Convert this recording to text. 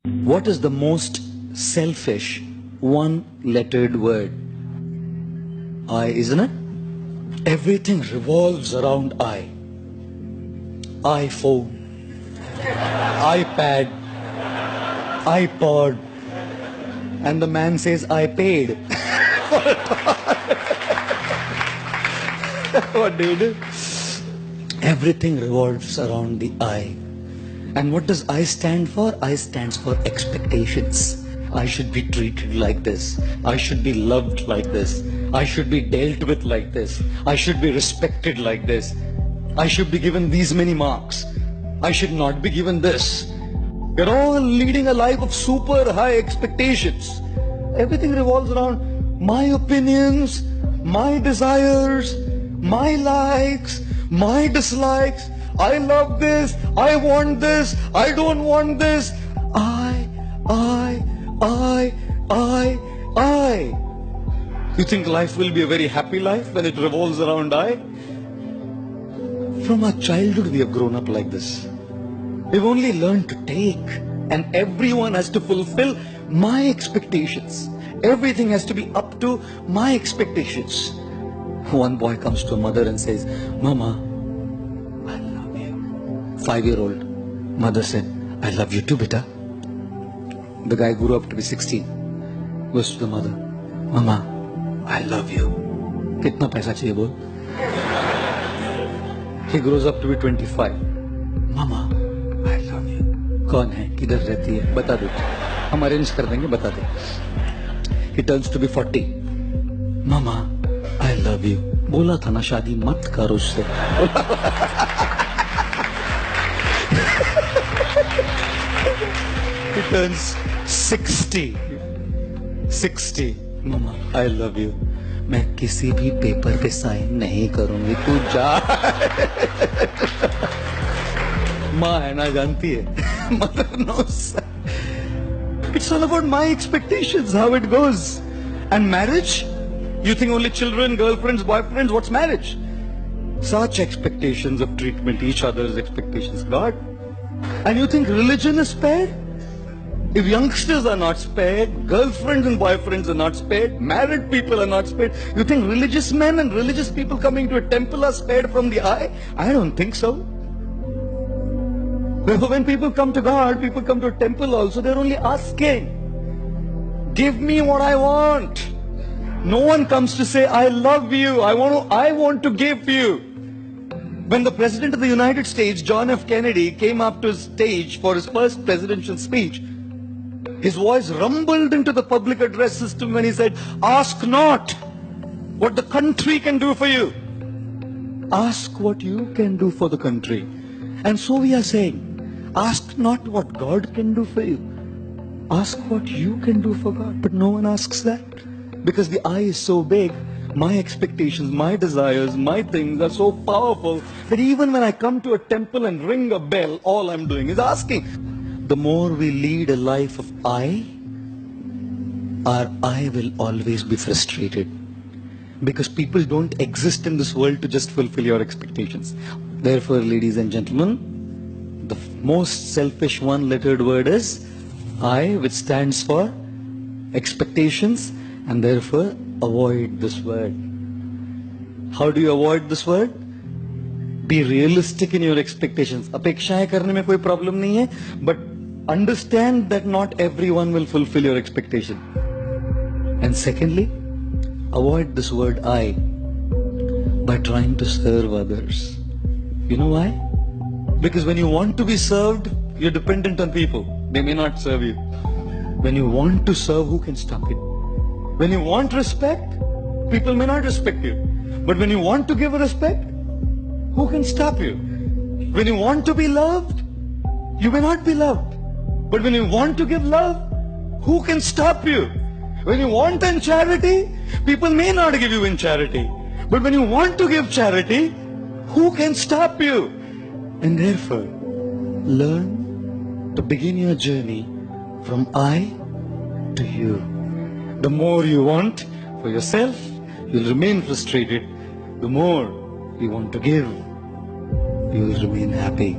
What is the most selfish one-lettered word? I, isn't it? Everything revolves around I. iPhone, iPad, iPod, and the man says, I paid. What do you do? Everything revolves around the I. And what does I stand for? I stands for expectations. I should be treated like this. I should be loved like this. I should be dealt with like this. I should be respected like this. I should be given these many marks. I should not be given this. We're all leading a life of super high expectations. Everything revolves around my opinions, my desires, my likes, my dislikes. I love this, I want this, I don't want this. I. You think life will be a very happy life when it revolves around I? From our childhood we have grown up like this. We've only learned to take, and everyone has to fulfill my expectations. Everything has to be up to my expectations. One boy comes to a mother and says, Mama, I love you. 5-year-old mother said, I love you too, beta. The guy grew up to be 16. Goes to the mother, Mama, I love you. Kitna paisa chahiye bol? He grows up to be 25. Mama, I love you. कौन है? किधर रहती है? बता दो. हम arrange कर देंगे, बता दे. He turns to be 40. Mama, I love you. बोला था ना शादी मत कर उससे. He turns 60. Mama, I love you. मैं किसी भी पेपर पे साइन नहीं करूंगी, तू जा. माँ है ना, जानती है. Mother knows. It's all about my expectations, how it goes. And marriage? You think only children, girlfriends, boyfriends? What's marriage? Such expectations of treatment, each other's expectations. God. And you think religion is spared? If youngsters are not spared, girlfriends and boyfriends are not spared, married people are not spared, you think religious men and religious people coming to a temple are spared from the eye? I don't think so. When people come to God, people come to a temple also, they're only asking, give me what I want. No one comes to say, I love you, I want to give you. When the President of the United States, John F. Kennedy, came up to his stage for his first presidential speech, his voice rumbled into the public address system when he said, ask not what the country can do for you. Ask what you can do for the country. And so we are saying, ask not what God can do for you. Ask what you can do for God. But no one asks that. Because the I is so big, my expectations, my desires, my things are so powerful that even when I come to a temple and ring a bell, all I'm doing is asking. The more we lead a life of I, our I will always be frustrated. Because people don't exist in this world to just fulfill your expectations. Therefore, ladies and gentlemen, the most selfish one-lettered word is I, which stands for expectations, and therefore avoid this word. How do you avoid this word? Be realistic in your expectations. अपेक्षाएं करने में कोई problem नहीं है, but understand that not everyone will fulfill your expectation. And secondly, avoid this word I by trying to serve others. You know why? Because when you want to be served, you're dependent on people. They may not serve you. When you want to serve, who can stop it? When you want respect, people may not respect you. But when you want to give respect, who can stop you? When you want to be loved, you may not be loved. But when you want to give love, who can stop you? When you want in charity, people may not give you in charity. But when you want to give charity, who can stop you? And therefore, learn to begin your journey from I to you. The more you want for yourself, you'll remain frustrated. The more you want to give, you will remain happy.